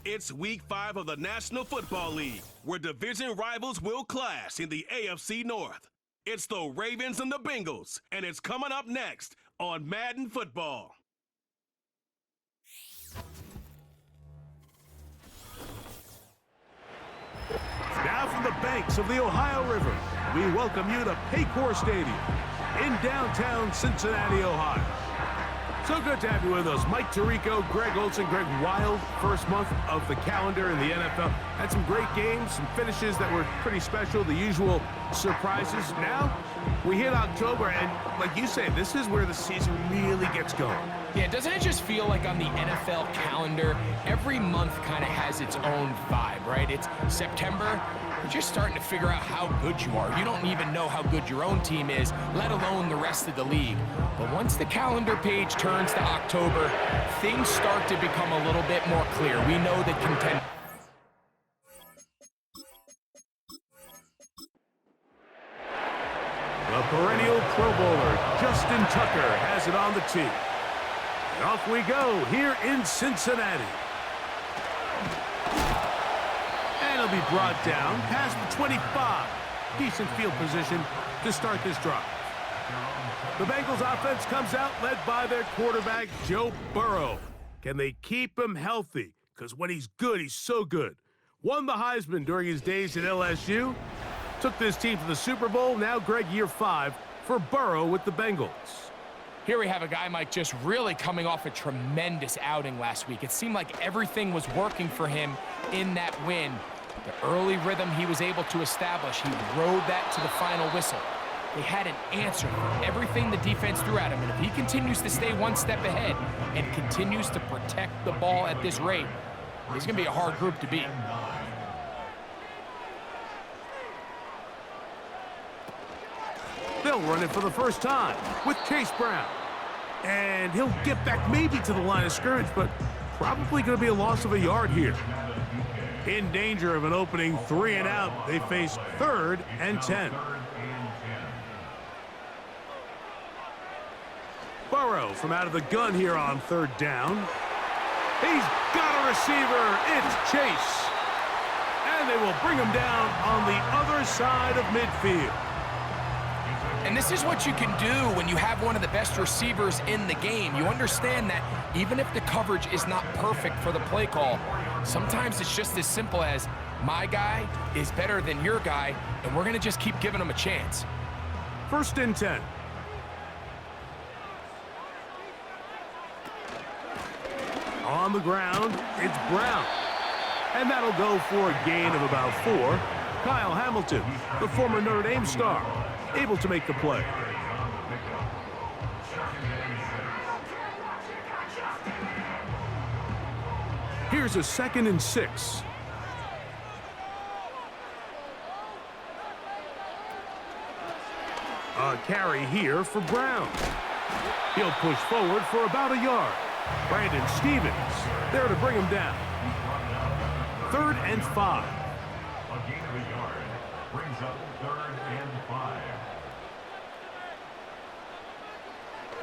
It's Week 5 of the National Football League, where division rivals will clash in the AFC North. It's the Ravens and the Bengals, and it's coming up next on Madden Football. Now from the banks of the Ohio River, we welcome you to Paycor Stadium in downtown Cincinnati, Ohio. So good to have you with us. Mike Tirico, Greg Olson, Greg Wild, first month of the calendar in the NFL. Had some great games, some finishes that were pretty special, the usual surprises. Now, we hit October, and like you say, this is where the season really gets going. Yeah, doesn't it just feel like on the NFL calendar, every month kind of has its own vibe, right? It's September, you're just starting to figure out how good you are. You don't even know how good your own team is, let alone the rest of the league. But once the calendar page turns to October, things start to become a little bit more clear. We know that contend. The perennial Pro Bowler, Justin Tucker, has it on the tee. And off we go here in Cincinnati. And it'll be brought down past the 25. Decent field position to start this drive. The Bengals offense comes out led by their quarterback, Joe Burrow. Can they keep him healthy? Because when he's good, he's so good. Won the Heisman during his days at LSU. Took this team to the Super Bowl. Now, Greg, year 5 for Burrow with the Bengals. Here we have a guy, Mike, just really coming off a tremendous outing last week. It seemed like everything was working for him in that win. The early rhythm he was able to establish, he rode that to the final whistle. They had an answer for everything the defense threw at him, and if he continues to stay one step ahead and continues to protect the ball at this rate, he's going to be a hard group to beat. They'll run it for the first time with Chase Brown. And he'll get back maybe to the line of scrimmage, but probably going to be a loss of a yard here. In danger of an opening 3 and out, they face 3rd and 10. Burrow from out of the gun here on 3rd down. He's got a receiver. It's Chase. And they will bring him down on the other side of midfield. And this is what you can do when you have one of the best receivers in the game. You understand that even if the coverage is not perfect for the play call, sometimes it's just as simple as my guy is better than your guy, and we're going to just keep giving him a chance. 1st and 10. On the ground, it's Brown. And that'll go for a gain of about 4. Kyle Hamilton, the former Notre Dame star, able to make the play. Here's a 2nd and 6. A carry here for Brown. He'll push forward for about a yard. Brandon Stevens there to bring him down. 3rd and 5. A gain of a yard brings up 3rd and 5.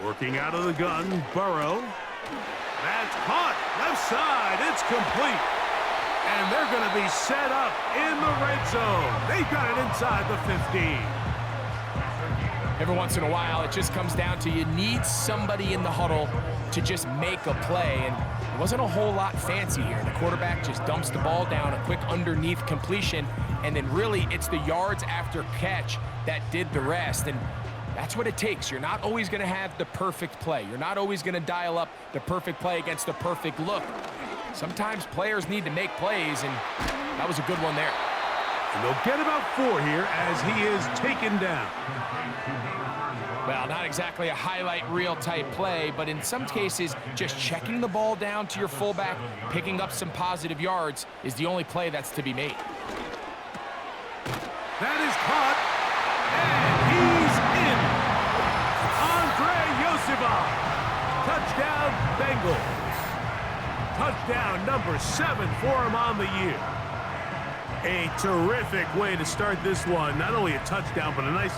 Working out of the gun, Burrow. That's caught. Left side. It's complete. And they're going to be set up in the red zone. They've got it inside the 15. Every once in a while, it just comes down to you need somebody in the huddle to just make a play, and it wasn't a whole lot fancy here. The quarterback just dumps the ball down, a quick underneath completion, and then really it's the yards after catch that did the rest, and that's what it takes. You're not always going to have the perfect play. You're not always going to dial up the perfect play against the perfect look. Sometimes players need to make plays, and that was a good one there. And they'll get about 4 here as he is taken down. Well, not exactly a highlight reel type play, but in some cases, just checking the ball down to your fullback, picking up some positive yards is the only play that's to be made. That is caught, and he's in. Andre Yosifov, touchdown Bengals. Touchdown number 7 for him on the year. A terrific way to start this one. Not only a touchdown, but a nice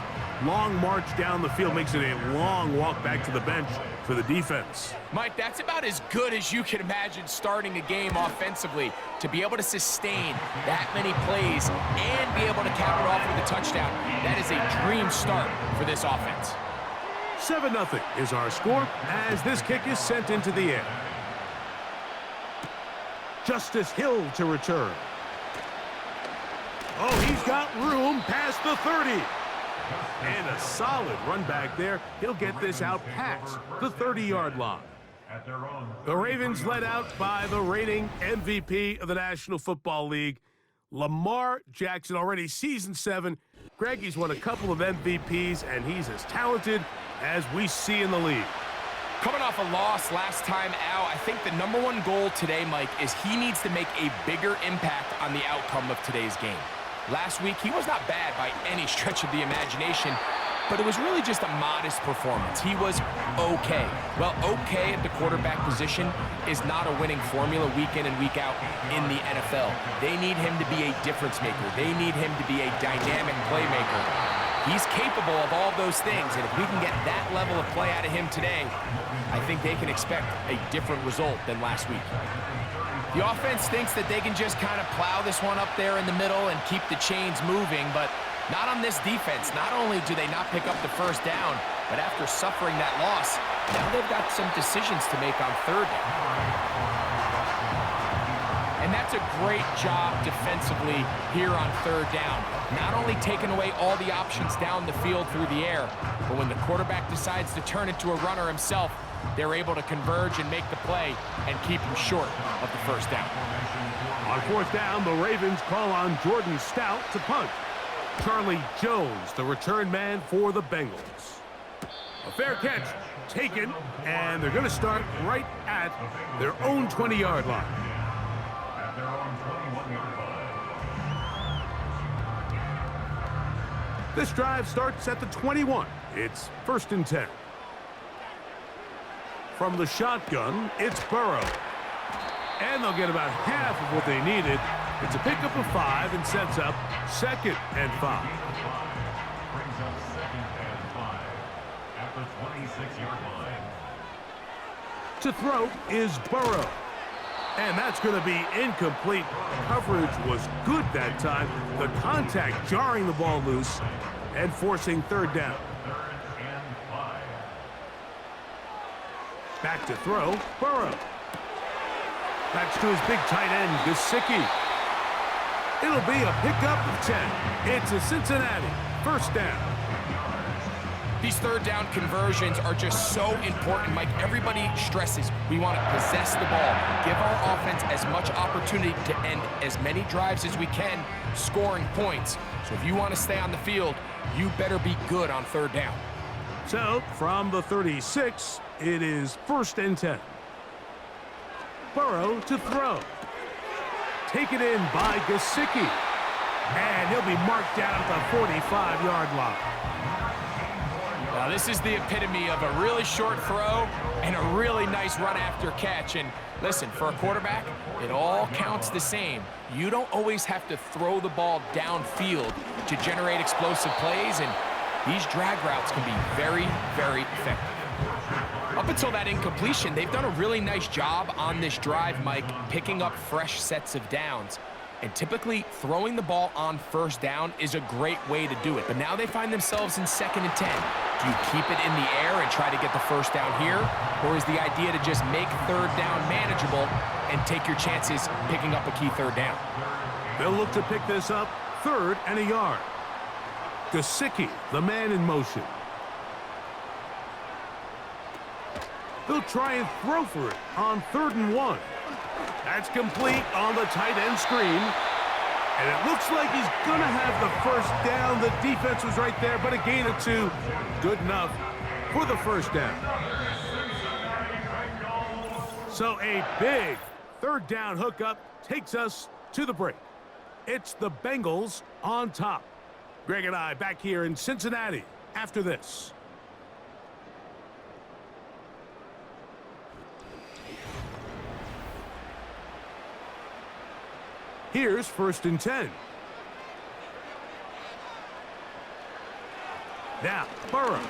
long march down the field makes it a long walk back to the bench for the defense. Mike, that's about as good as you can imagine starting a game offensively. To be able to sustain that many plays and be able to cap it off with a touchdown, that is a dream start for this offense. 7-0 is our score as this kick is sent into the air. Justice Hill to return. Oh, he's got room past the 30. And a solid run back there. He'll get this out past the 30-yard line. The Ravens led out by the reigning MVP of the National Football League, Lamar Jackson, already season 7. Greg, he's won a couple of MVPs, and he's as talented as we see in the league. Coming off a loss last time out, I think the #1 goal today, Mike, is he needs to make a bigger impact on the outcome of today's game. Last week, he was not bad by any stretch of the imagination, but it was really just a modest performance. He was okay. Well, okay at the quarterback position is not a winning formula week in and week out in the NFL. They need him to be a difference maker. They need him to be a dynamic playmaker. He's capable of all those things, and if we can get that level of play out of him today, I think they can expect a different result than last week. The offense thinks that they can just kind of plow this one up there in the middle and keep the chains moving, but not on this defense. Not only do they not pick up the first down, but after suffering that loss, now they've got some decisions to make on third down. And that's a great job defensively here on third down. Not only taking away all the options down the field through the air, but when the quarterback decides to turn into a runner himself, they're able to converge and make the play and keep him short of the first down. On fourth down, the Ravens call on Jordan Stout to punt. Charlie Jones, the return man for the Bengals. A fair catch taken, and they're going to start right at their own 20-yard line. At their own 21-yard line. This drive starts at the 21. It's 1st and 10. From the shotgun, it's Burrow. And they'll get about half of what they needed. It's a pickup of 5 and sets up 2nd and 5. Brings up 2nd and 5 at the 26-yard line. To throw is Burrow. And that's going to be incomplete. Coverage was good that time. The contact jarring the ball loose and forcing 3rd down. 3rd and 5. Back to throw, Burrow. Backs to his big tight end, Gesicki. It'll be a pickup of 10. It's a Cincinnati 1st down. These third down conversions are just so important, Mike. Everybody stresses we want to possess the ball, give our offense as much opportunity to end as many drives as we can, scoring points. So if you want to stay on the field, you better be good on 3rd down. So, from the 36, it is 1st and 10. Burrow to throw. Taken in by Gesicki. And he'll be marked down at the 45-yard line. Now, this is the epitome of a really short throw and a really nice run after catch. And listen, for a quarterback, it all counts the same. You don't always have to throw the ball downfield to generate explosive plays, and these drag routes can be very, very effective. Up until that incompletion, they've done a really nice job on this drive, Mike, picking up fresh sets of downs. And typically, throwing the ball on 1st down is a great way to do it. But now they find themselves in 2nd and 10. Do you keep it in the air and try to get the 1st down here? Or is the idea to just make 3rd down manageable and take your chances picking up a key 3rd down? They'll look to pick this up 3rd and a yard. Gesicki, the man in motion. They'll try and throw for it on 3rd and 1. That's complete on the tight end screen. And it looks like he's going to have the 1st down. The defense was right there, but a gain of 2. Good enough for the 1st down. So a big 3rd down hookup takes us to the break. It's the Bengals on top. Greg and I back here in Cincinnati after this. Here's 1st and 10. Now, Burrow.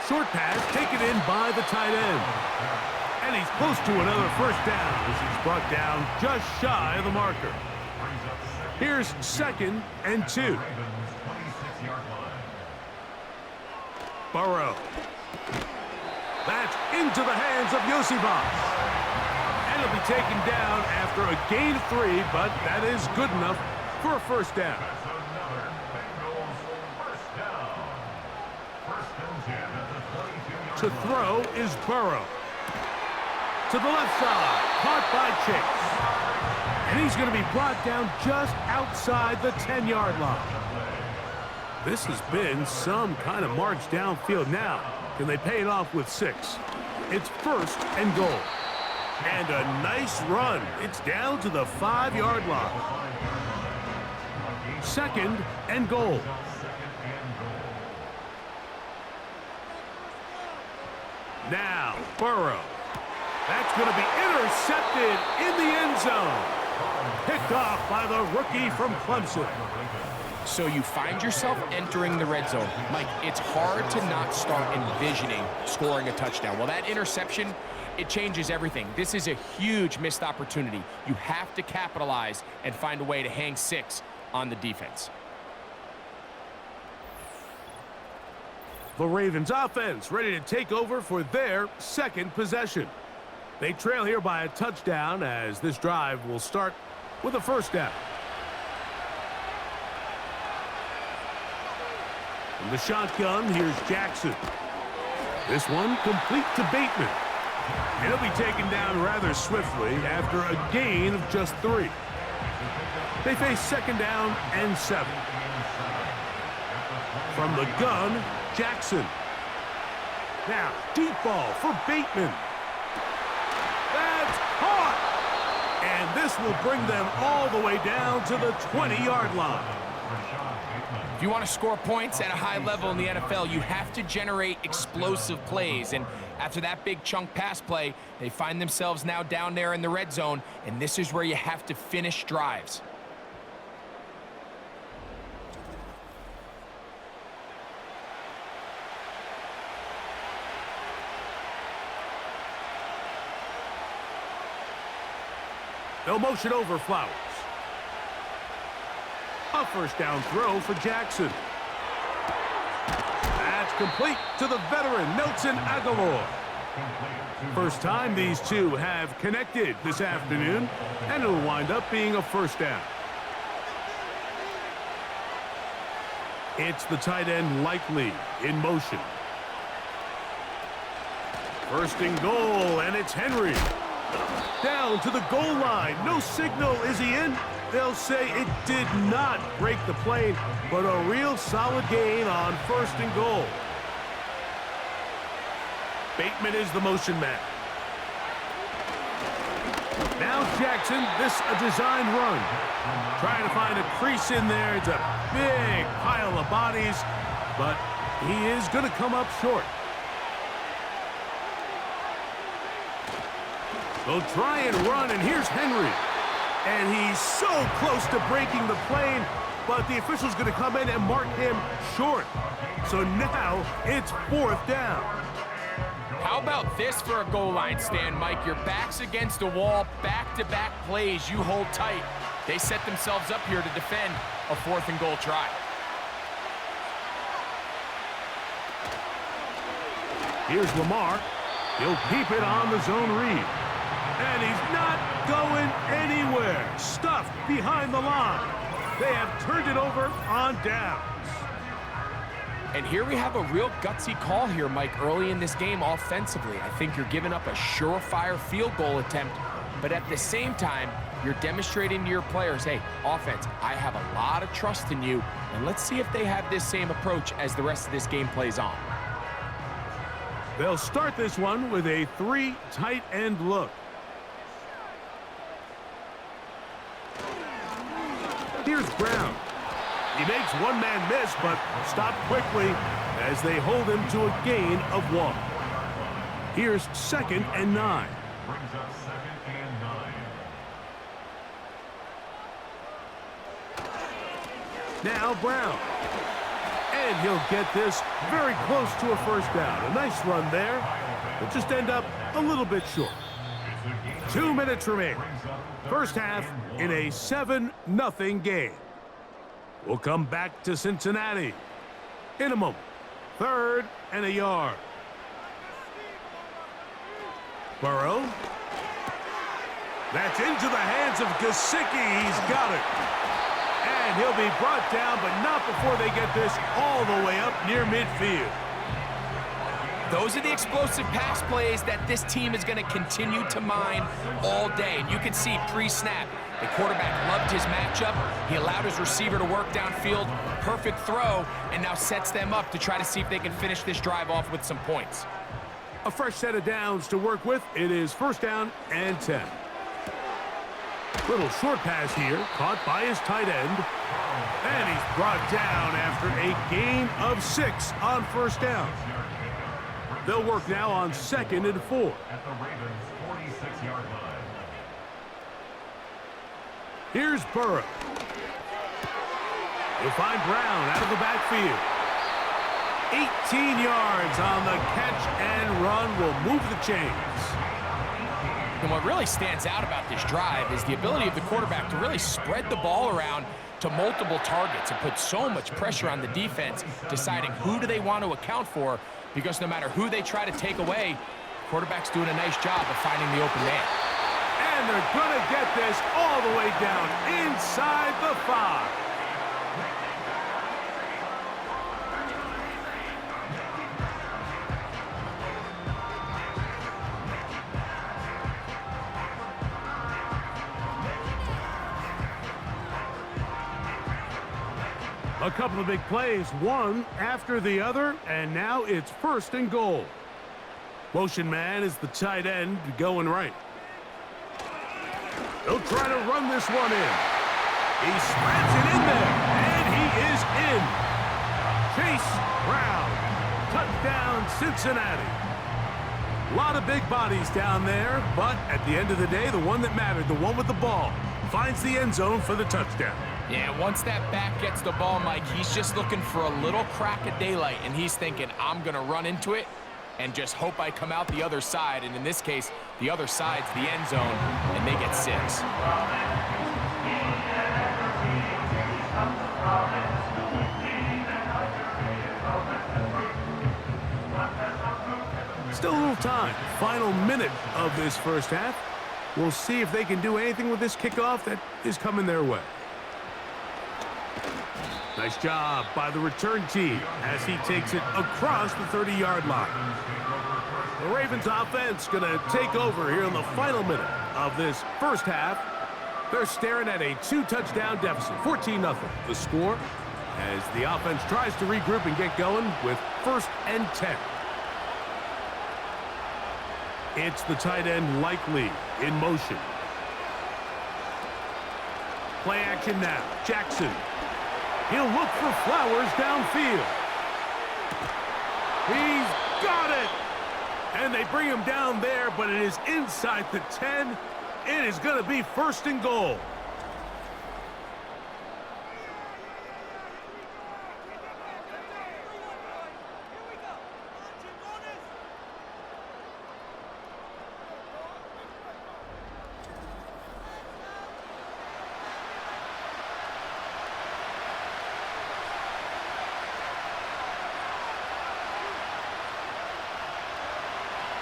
Short pass taken in by the tight end. And he's close to another first down as he's brought down just shy of the marker. Here's 2nd and 2. Burrow. That's into the hands of Yosibas. And he'll be taken down after a gain of 3, but that is good enough for a first down. To throw is Burrow. To the left side, caught by Chase. And he's going to be brought down just outside the 10-yard line. This has been some kind of march downfield now. Can they pay it off with 6? It's 1st and goal. And a nice run. It's down to the 5-yard line. 2nd and goal. Now, Burrow. That's going to be intercepted in the end zone. Picked off by the rookie from Clemson. So you find yourself entering the red zone. Mike, it's hard to not start envisioning scoring a touchdown. Well, that interception, it changes everything. This is a huge missed opportunity. You have to capitalize and find a way to hang 6 on the defense. The Ravens offense ready to take over for their 2nd possession. They trail here by a touchdown as this drive will start with a first down. From the shotgun, here's Jackson. This one complete to Bateman. And he'll be taken down rather swiftly after a gain of just 3. They face 2nd down and 7. From the gun, Jackson. Now, deep ball for Bateman. That's caught! And this will bring them all the way down to the 20-yard line. If you want to score points at a high level in the NFL, you have to generate explosive plays. And after that big chunk pass play, they find themselves now down there in the red zone, and this is where you have to finish drives. They'll motion over Flowers. A first down throw for Jackson. That's complete to the veteran, Nelson Aguilar. First time these two have connected this afternoon, and it'll wind up being a first down. It's the tight end Likely in motion. First and goal, and it's Henry. Down to the goal line. No signal. Is he in? They'll say it did not break the plane, but a real solid gain on first and goal. Bateman is the motion man. Now Jackson, this a design run. Trying to find a crease in there. It's a big pile of bodies, but he is going to come up short. They'll try and run, and here's Henry. And he's so close to breaking the plane, but the official's going to come in and mark him short. So now it's 4th down. How about this for a goal line stand, Mike? Your back's against a wall, back-to-back plays, you hold tight. They set themselves up here to defend a 4th and goal try. Here's Lamar. He'll keep it on the zone read. And he's not going anywhere. Stuffed behind the line. They have turned it over on downs. And here we have a real gutsy call here, Mike, early in this game offensively. I think you're giving up a surefire field goal attempt, but at the same time, you're demonstrating to your players, hey, offense, I have a lot of trust in you, and let's see if they have this same approach as the rest of this game plays on. They'll start this one with a 3 tight end look. Here's Brown. He makes one man miss, but stopped quickly as they hold him to a gain of 1. Here's 2nd and 9. Brings up 2nd and 9. Now Brown. And he'll get this very close to a first down. A nice run there. Will just end up a little bit short. 2 minutes remaining. First half in a 7-0 game. We'll come back to Cincinnati in a moment. 3rd and a yard. Burrow. That's into the hands of Gesicki. He's got it. And he'll be brought down, but not before they get this all the way up near midfield. Those are the explosive pass plays that this team is going to continue to mine all day. And you can see pre-snap, the quarterback loved his matchup. He allowed his receiver to work downfield, perfect throw, and now sets them up to try to see if they can finish this drive off with some points. A fresh set of downs to work with. It is 1st down and 10. Little short pass here, caught by his tight end. And he's brought down after a gain of 6 on 1st down. They'll work now on 2nd and 4. At the Ravens' 46-yard line. Here's Burrow. He'll find Brown out of the backfield. 18 yards on the catch and run will move the chains. And what really stands out about this drive is the ability of the quarterback to really spread the ball around to multiple targets and put so much pressure on the defense, deciding who do they want to account for, because no matter who they try to take away, quarterback's doing a nice job of finding the open man. And they're going to get this all the way down inside the 5. A couple of big plays, one after the other, and now it's 1st and goal. Motion man is the tight end going right. He'll try to run this one in. He slams it in there, and he is in. Chase Brown, touchdown Cincinnati. A lot of big bodies down there, but at the end of the day, the one that mattered, the one with the ball, finds the end zone for the touchdown. Yeah, once that back gets the ball, Mike, he's just looking for a little crack of daylight, and he's thinking, I'm going to run into it and just hope I come out the other side. And in this case, the other side's the end zone, and they get 6. Still a little time. Final minute of this first half. We'll see if they can do anything with this kickoff that is coming their way. Nice job by the return team as he takes it across the 30-yard line. The Ravens offense going to take over here in the final minute of this first half. They're staring at a 2-touchdown deficit, 14-0. The score as the offense tries to regroup and get going with 1st and 10. It's the tight end Likely in motion. Play action now. Jackson. He'll look for Flowers downfield. He's got it! And they bring him down there, but it is inside the 10. It is going to be 1st and goal.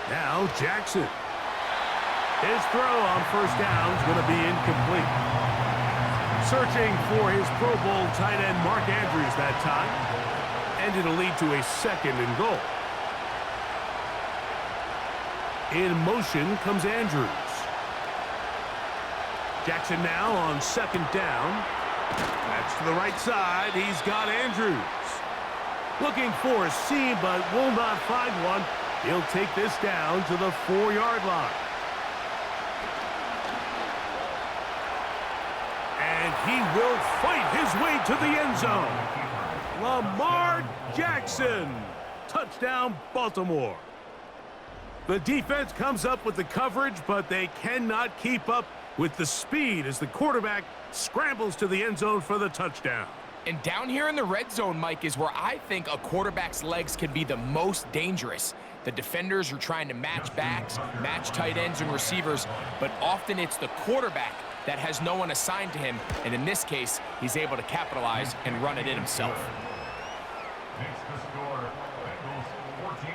Now Jackson. His throw on 1st down is going to be incomplete. Searching for his Pro Bowl tight end Mark Andrews that time. And it'll lead to a 2nd and goal. In motion comes Andrews. Jackson now on 2nd down. That's to the right side. He's got Andrews. Looking for a seam, but will not find one. He'll take this down to the 4-yard line. And he will fight his way to the end zone. Lamar Jackson. Touchdown, Baltimore. The defense comes up with the coverage, but they cannot keep up with the speed as the quarterback scrambles to the end zone for the touchdown. And down here in the red zone, Mike, is where I think a quarterback's legs can be the most dangerous. The defenders are trying to match backs, match tight ends and receivers, but often it's the quarterback that has no one assigned to him, and in this case, he's able to capitalize and run it in himself. Makes the score Bengals 14,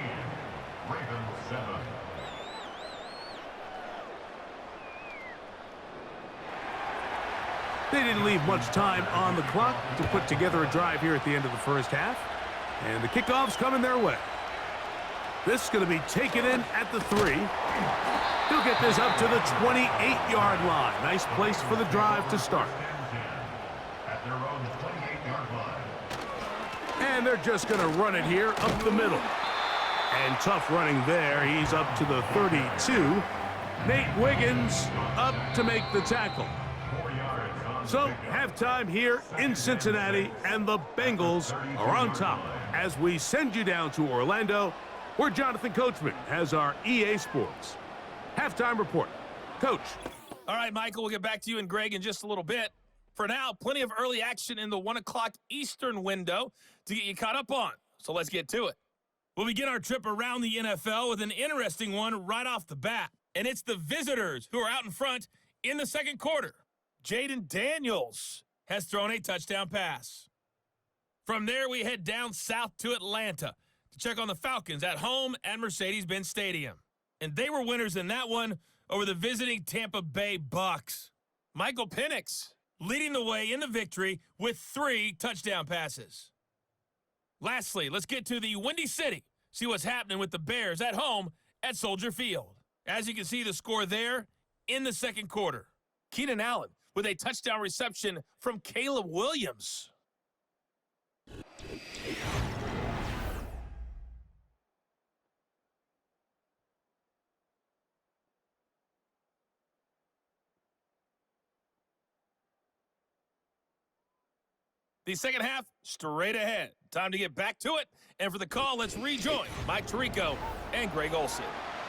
Ravens 7. They didn't leave much time on the clock to put together a drive here at the end of the first half. And the kickoff's coming their way. This is going to be taken in at the 3. He'll get this up to the 28-yard line. Nice place for the drive to start. At their own 28-yard line. And they're just going to run it here up the middle. And tough running there. He's up to the 32. Nate Wiggins up to make the tackle. So, halftime here in Cincinnati, and the Bengals are on top as we send you down to Orlando, where Jonathan Coachman has our EA Sports halftime report. Coach. All right, Michael, we'll get back to you and Greg in just a little bit. For now, plenty of early action in the 1 o'clock Eastern window to get you caught up on. So let's get to it. We'll begin our trip around the NFL with an interesting one right off the bat. And it's the visitors who are out in front in the second quarter. Jaden Daniels has thrown a touchdown pass. From there, we head down south to Atlanta to check on the Falcons at home at Mercedes-Benz Stadium. And they were winners in that one over the visiting Tampa Bay Bucks. Michael Penix leading the way in the victory with 3 touchdown passes. Lastly, let's get to the Windy City, see what's happening with the Bears at home at Soldier Field. As you can see, the score there in the second quarter. Keenan Allen with a touchdown reception from Caleb Williams. The second half, straight ahead. Time to get back to it. And for the call, let's rejoin Mike Tirico and Greg Olsen.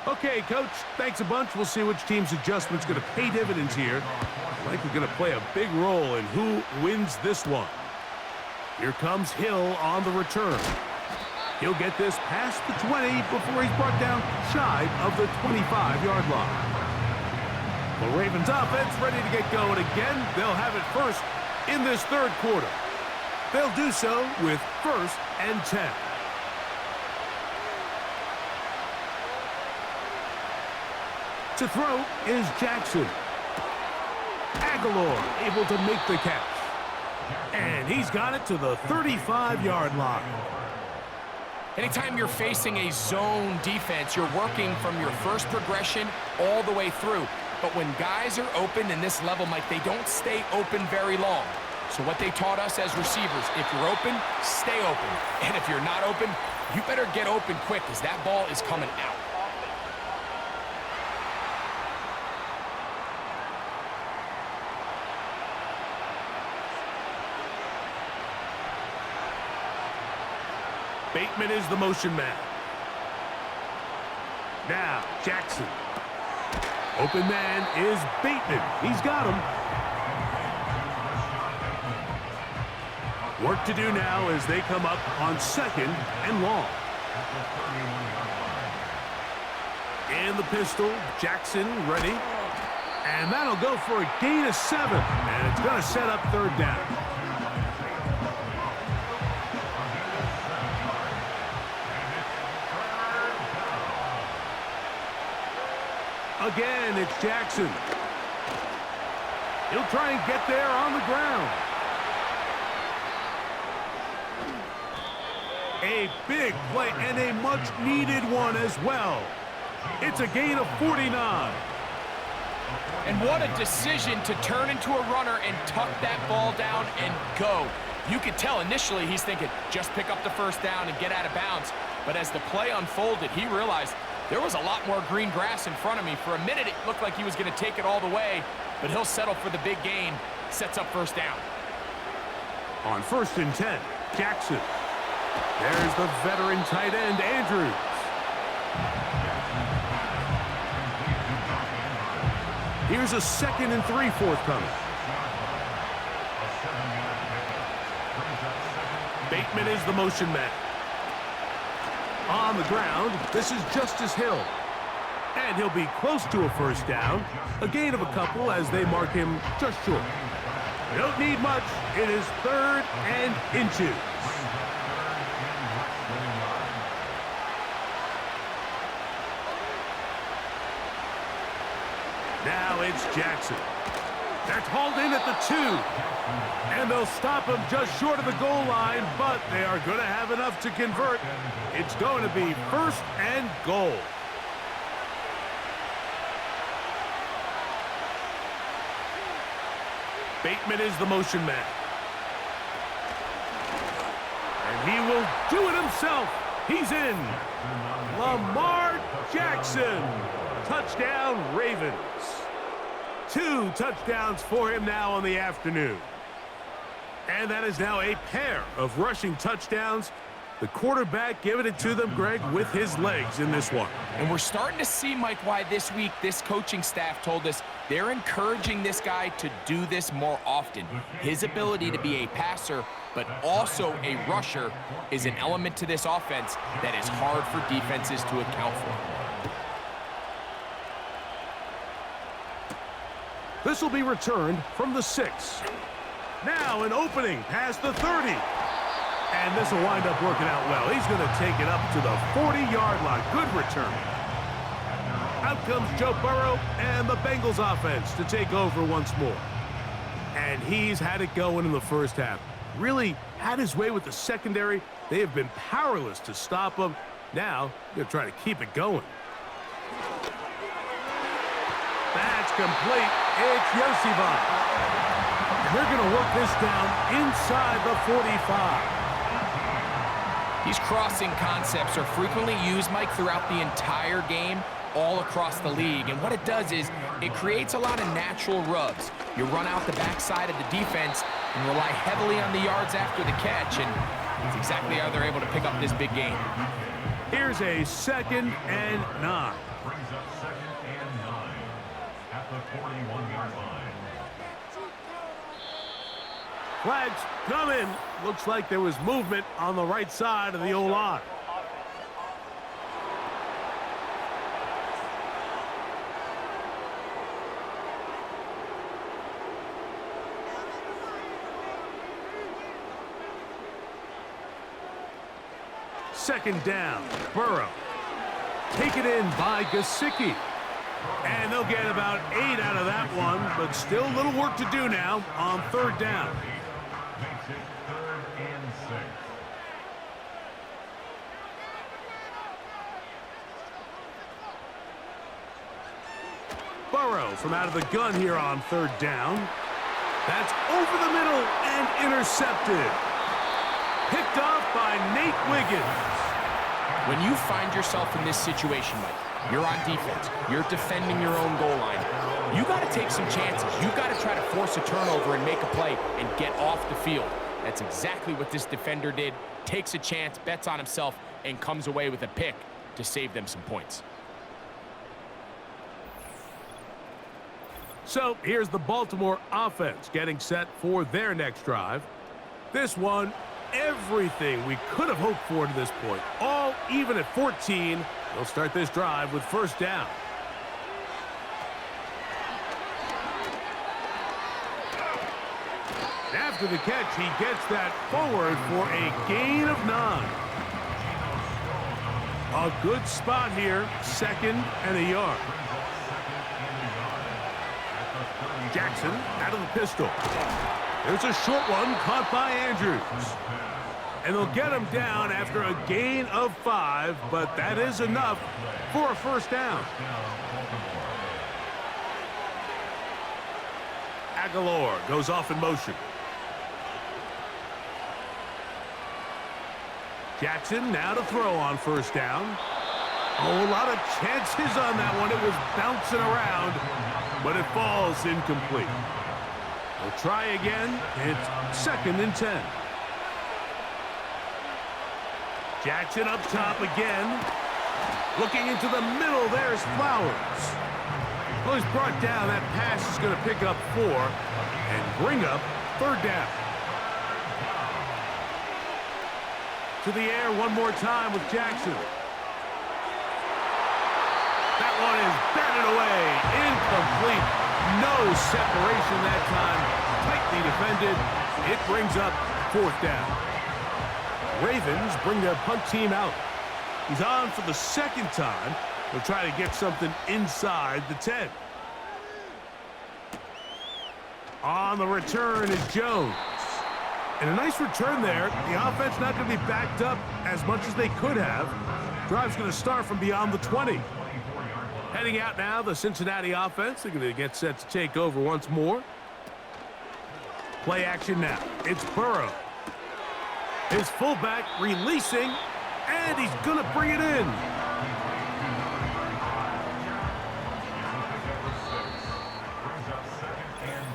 Okay, Coach, thanks a bunch. We'll see which team's adjustment's going to pay dividends here. I think we're going to play a big role in who wins this one. Here comes Hill on the return. He'll get this past the 20 before he's brought down shy of the 25-yard line. The Ravens offense ready to get going again. They'll have it first in this third quarter. They'll do so with 1st and 10. To throw is Jackson. Aguilar able to make the catch. And he's got it to the 35-yard line. Anytime you're facing a zone defense, you're working from your first progression all the way through. But when guys are open in this level, Mike, they don't stay open very long. So what they taught us as receivers, if you're open, stay open. And if you're not open, you better get open quick because that ball is coming out. Bateman is the motion man. Now, Jackson. Open man is Bateman. He's got him. Work to do now as they come up on 2nd and long. In the pistol, Jackson ready. And that'll go for a gain of 7. And it's going to set up 3rd down. Again, it's Jackson. He'll try and get there on the ground. A big play and a much-needed one as well. It's a gain of 49. And what a decision to turn into a runner and tuck that ball down and go. You could tell initially he's thinking, just pick up the 1st down and get out of bounds. But as the play unfolded, he realized there was a lot more green grass in front of me. For a minute, it looked like he was going to take it all the way, but he'll settle for the big gain, sets up 1st down. On 1st and 10, Jackson. There's the veteran tight end, Andrews. Here's a 2nd and 3 forthcoming. Bateman is the motion man. On the ground, this is Justice Hill. And he'll be close to a first down. A gain of a couple as they mark him just short. They don't need much. It is 3rd and inches. Now it's Jackson. That's hauled in at the 2. And they'll stop him just short of the goal line, but they are going to have enough to convert. It's going to be 1st and goal. Bateman is the motion man. And he will do it himself. He's in. Lamar Jackson. Touchdown, Ravens. 2 touchdowns for him now on the afternoon. And that is now a pair of rushing touchdowns. The quarterback giving it to them, Greg, with his legs in this one. And we're starting to see, Mike, why this week this coaching staff told us they're encouraging this guy to do this more often. His ability to be a passer, but also a rusher, is an element to this offense that is hard for defenses to account for. This will be returned from the 6. Now an opening past the 30. And this will wind up working out well. He's going to take it up to the 40-yard line. Good return. Out comes Joe Burrow and the Bengals offense to take over once more. And he's had it going in the first half. Really had his way with the secondary. They have been powerless to stop him. Now, they're trying to keep it going. That's complete. It's Yosivon. And they're going to work this down inside the 45. These crossing concepts are frequently used, Mike, throughout the entire game, all across the league. And what it does is it creates a lot of natural rubs. You run out the backside of the defense and rely heavily on the yards after the catch, and that's exactly how they're able to pick up this big game. Here's a 2nd and 9. Brings up 2nd and 9 at the 41-yard line. Flags come in. Looks like there was movement on the right side of the O-line. Second down, Burrow. Taken in by Gesicki. And they'll get about 8 out of that one, but still a little work to do now on 3rd down. Makes it 3rd and 6. Burrow from out of the gun here on 3rd down. That's over the middle and intercepted. Picked off by Nate Wiggins. When you find yourself in this situation, Mike, you're on defense, you're defending your own goal line, you got to take some chances. You got to try to force a turnover and make a play and get off the field. That's exactly what this defender did. Takes a chance, bets on himself, and comes away with a pick to save them some points. So here's the Baltimore offense getting set for their next drive. This one, everything we could have hoped for to this point. All even at 14. They'll start this drive with 1st down. After the catch, he gets that forward for a gain of 9. A good spot here, 2nd and a yard. Jackson out of the pistol. There's a short one caught by Andrews. And they'll get him down after a gain of 5, but that is enough for a 1st down. Aguilar goes off in motion. Jackson now to throw on 1st down. Oh, a lot of chances on that one. It was bouncing around, but it falls incomplete. We'll try again. It's 2nd and 10. Jackson up top again. Looking into the middle, there's Flowers. Well, he's brought down. That pass is going to pick up 4 and bring up 3rd down. To the air one more time with Jackson. That one is batted away. Incomplete. No separation that time. Tightly defended. It brings up 4th down. Ravens bring their punt team out. He's on for the 2nd time. They'll try to get something inside the 10. On the return is Jones. And a nice return there. The offense not going to be backed up as much as they could have. Drive's going to start from beyond the 20. Heading out now, the Cincinnati offense. They're going to get set to take over once more. Play action now. It's Burrow. His fullback releasing, and he's going to bring it in.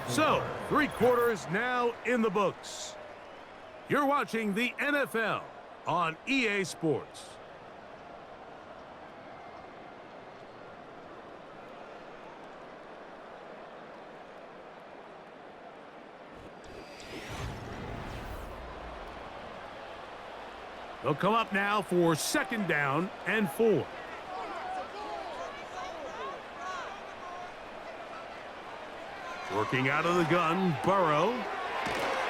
So, 3 quarters now in the books. You're watching the NFL on EA Sports. They'll come up now for 2nd down and 4. Working out of the gun, Burrow.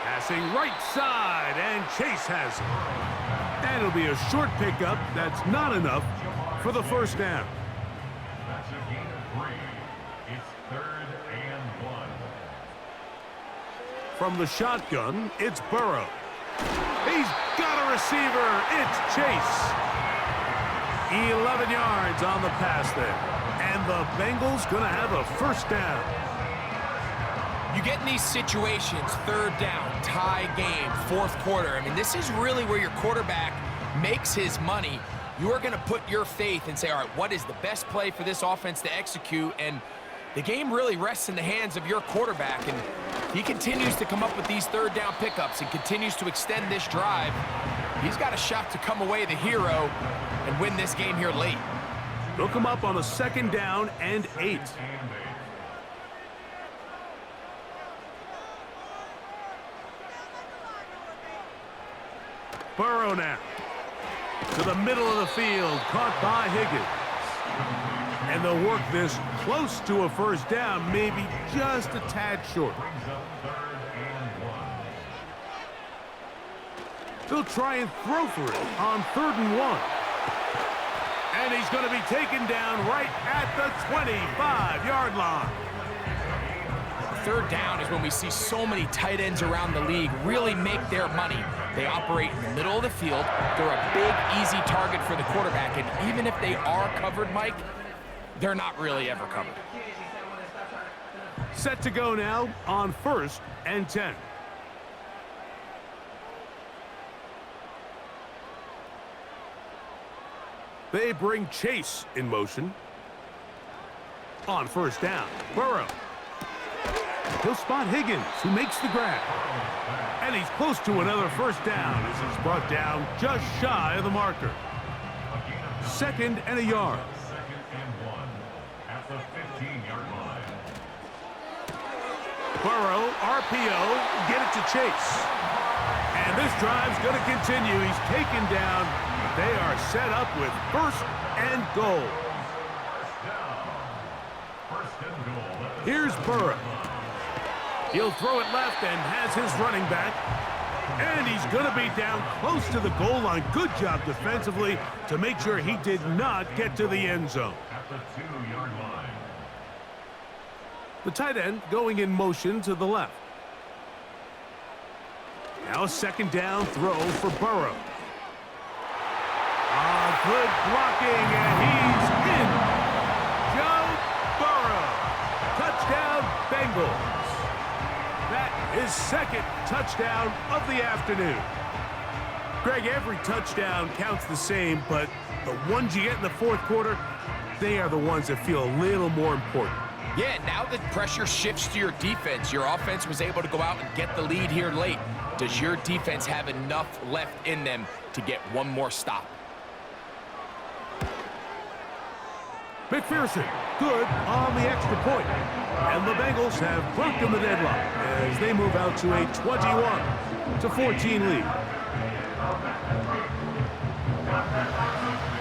Passing right side, and Chase has it. And it'll be a short pickup. That's not enough for the 1st down. That's a gain of 3. It's 3rd and 1. From the shotgun, it's Burrow. He's got a receiver. It's Chase. 11 yards on the pass there. And the Bengals going to have a 1st down. You get in these situations, 3rd down, tie game, 4th quarter. I mean, this is really where your quarterback makes his money. You are going to put your faith and say, all right, what is the best play for this offense to execute? And the game really rests in the hands of your quarterback. And he continues to come up with these 3rd down pickups and continues to extend this drive. He's got a shot to come away the hero and win this game here late. They'll come up on a 2nd down and 8. Burrow now. To the middle of the field, caught by Higgins. And they'll work this close to a 1st down, maybe just a tad short. They'll try and throw for it on 3rd and 1. And he's going to be taken down right at the 25-yard line. 3rd down is when we see so many tight ends around the league really make their money. They operate in the middle of the field. They're a big, easy target for the quarterback. And even if they are covered, Mike, they're not really ever covered. Set to go now on 1st and 10. They bring Chase in motion. On 1st down, Burrow. He'll spot Higgins, who makes the grab. And he's close to another 1st down as he's brought down just shy of the marker. 2nd and a yard. 2nd and 1 at the 15-yard line. Burrow, RPO, get it to Chase. And this drive's going to continue. He's taken down. They are set up with 1st and goal. Here's Burrow. He'll throw it left and has his running back. And he's going to be down close to the goal line. Good job defensively to make sure he did not get to the end zone. At the 2-yard line. The tight end going in motion to the left. Now a 2nd down throw for Burrow. Good blocking, and he's in. Joe Burrow. Touchdown, Bengals. That is 2nd touchdown of the afternoon. Greg, every touchdown counts the same, but the ones you get in the 4th quarter, they are the ones that feel a little more important. Yeah, now the pressure shifts to your defense. Your offense was able to go out and get the lead here late. Does your defense have enough left in them to get one more stop? McPherson, good on the extra point. And the Bengals have broken the deadlock as they move out to a 21-14 lead.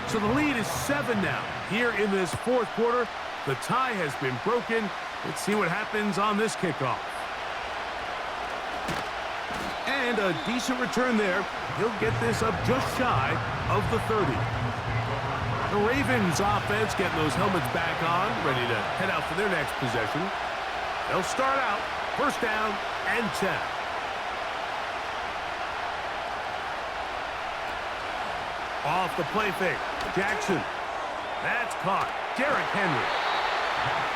So the lead is 7 now. Here in this fourth quarter, the tie has been broken. Let's see what happens on this kickoff. And a decent return there. He'll get this up just shy of the 30. The Ravens offense getting those helmets back on, ready to head out for their next possession. They'll start out first down and 10. Off the play fake. Jackson. That's caught. Derrick Henry.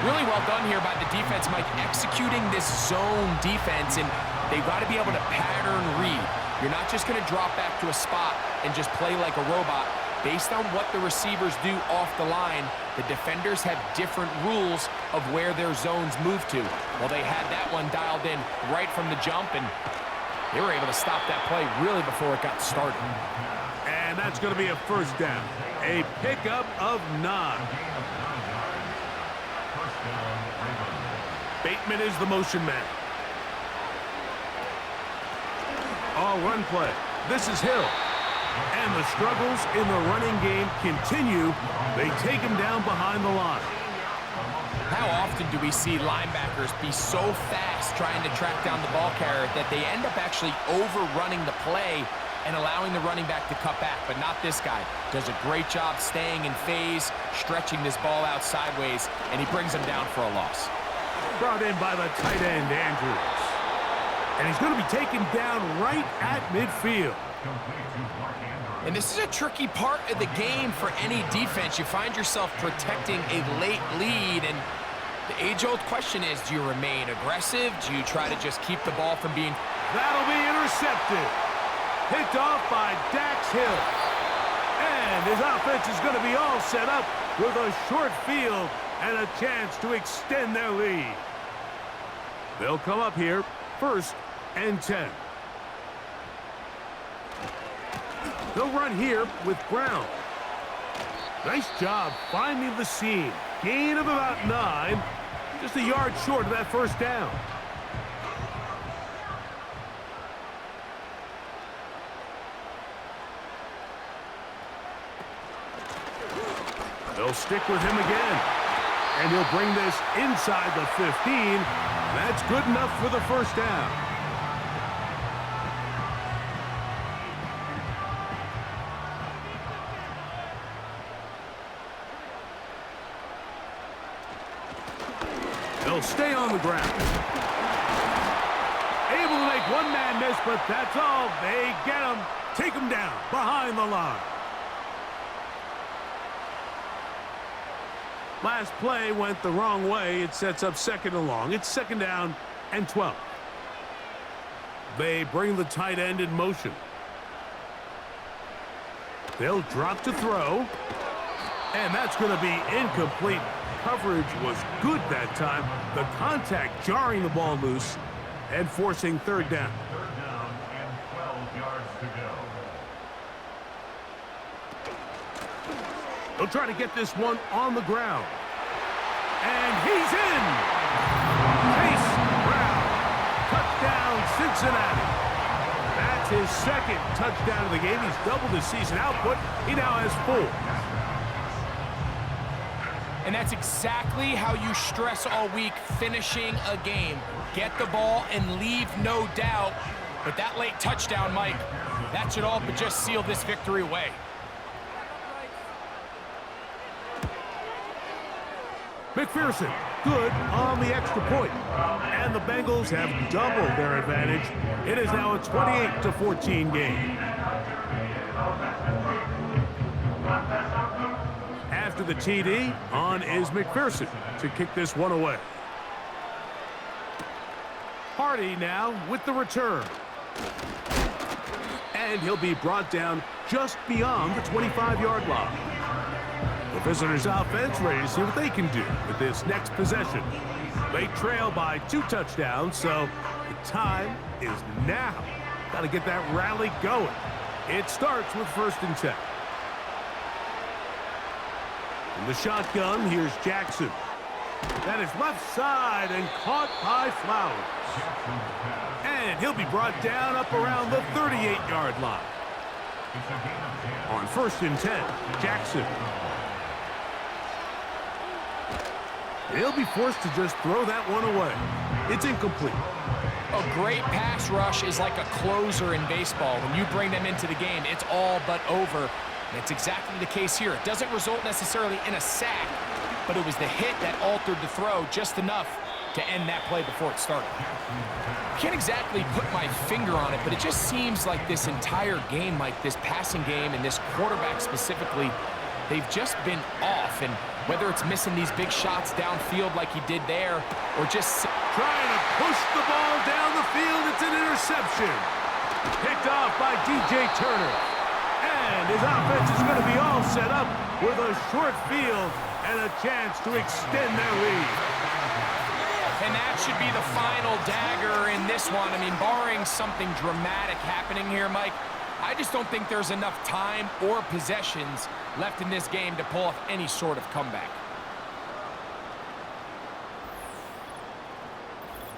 Really well done here by the defense, Mike, executing this zone defense, and they've got to be able to pattern read. You're not just going to drop back to a spot and just play like a robot. Based on what the receivers do off the line, the defenders have different rules of where their zones move to. Well, they had that one dialed in right from the jump, and they were able to stop that play really before it got started. And that's going to be a first down. A pickup of 9. Bateman is the motion man. All run play. This is Hill. And the struggles in the running game continue. They take him down behind the line. How often do we see linebackers be so fast trying to track down the ball carrier that they end up actually overrunning the play and allowing the running back to cut back? But not this guy. Does a great job staying in phase, stretching this ball out sideways, and he brings him down for a loss. Brought in by the tight end, Andrews. And he's going to be taken down right at midfield. And this is a tricky part of the game for any defense. You find yourself protecting a late lead, and the age-old question is, do you remain aggressive? Do you try to just keep the ball from being... That'll be intercepted. Picked off by Dax Hill. And his offense is going to be all set up with a short field and a chance to extend their lead. They'll come up here, first and 10. They'll run here with Brown. Nice job finding the seam. Gain of about 9. Just a yard short of that first down. They'll stick with him again. And he'll bring this inside the 15. That's good enough for the first down. They'll stay on the ground. Able to make one man miss, but that's all. They get him. Take him down behind the line. Last play went the wrong way. It sets up second and long. It's second down and 12. They bring the tight end in motion. They'll drop to throw. And that's going to be incomplete. Coverage was good that time. The contact jarring the ball loose and forcing third down. Third down and 12 yards to go. They'll try to get this one on the ground. And he's in! Chase Brown. Touchdown, Cincinnati. That's his second touchdown of the game. He's doubled his season output. He now has 4. And that's exactly how you stress all week, finishing a game. Get the ball and leave no doubt. But that late touchdown, Mike, that should all but just seal this victory away. McPherson, good on the extra point. And the Bengals have doubled their advantage. It is now a 28-14 game. After the TD, on is McPherson to kick this one away. Hardy now with the return. And he'll be brought down just beyond the 25-yard line. The visitors' offense ready to see what they can do with this next possession. They trail by 2 touchdowns, so the time is now. Got to get that rally going. It starts with first and 10. In the shotgun, here's Jackson. That is left side and caught by Flowers. And he'll be brought down up around the 38-yard line. It's a gain of 10. On 1st and 10, Jackson. He'll be forced to just throw that one away. It's incomplete. A great pass rush is like a closer in baseball. When you bring them into the game, it's all but over. And it's exactly the case here. It doesn't result necessarily in a sack, but it was the hit that altered the throw just enough to end that play before it started. Can't exactly put my finger on it, but it just seems like this entire game, Mike, this passing game and this quarterback specifically, they've just been off. And whether it's missing these big shots downfield like he did there, or just Trying to push the ball down the field. It's an interception. Picked off by DJ Turner. And his offense is going to be all set up with a short field and a chance to extend their lead. And that should be the final dagger in this one. I mean, barring something dramatic happening here, Mike, I just don't think there's enough time or possessions left in this game to pull off any sort of comeback.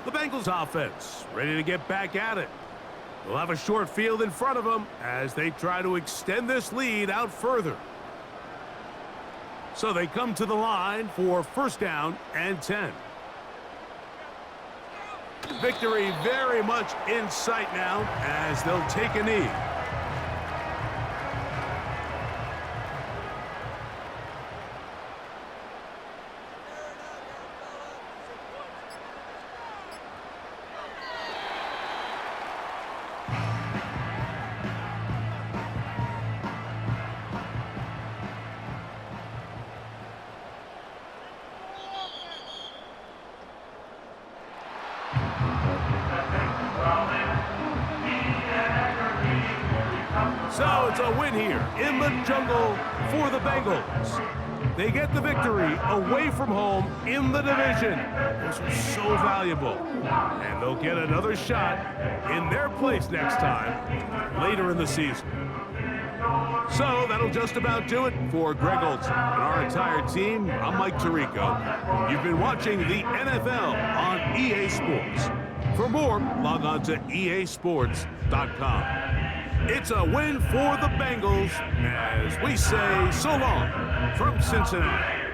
The Bengals offense ready to get back at it. They'll have a short field in front of them as they try to extend this lead out further. So they come to the line for 1st down and 10. Victory very much in sight now as they'll take a knee. So it's a win here in the jungle for the Bengals. They get the victory away from home in the division. Those are so valuable. And they'll get another shot in their place next time later in the season. So that'll just about do it for Greg Olson and our entire team. I'm Mike Tirico. You've been watching the NFL on EA Sports. For more, log on to easports.com. It's a win for the Bengals as we say so long from Cincinnati.